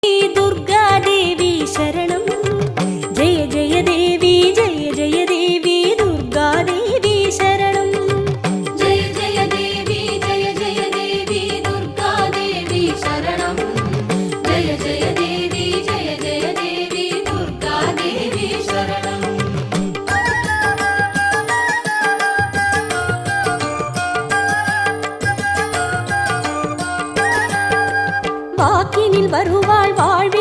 दुर्गा देवी शरणं जय जय देवी जय जय देवी दुर्गा देवी शरणं जय जय देवी दुर्गा देवी शरणं जय जय देवी दुर्गा देवी शरणं வாக்கினில் வருவாள் வாழ்வே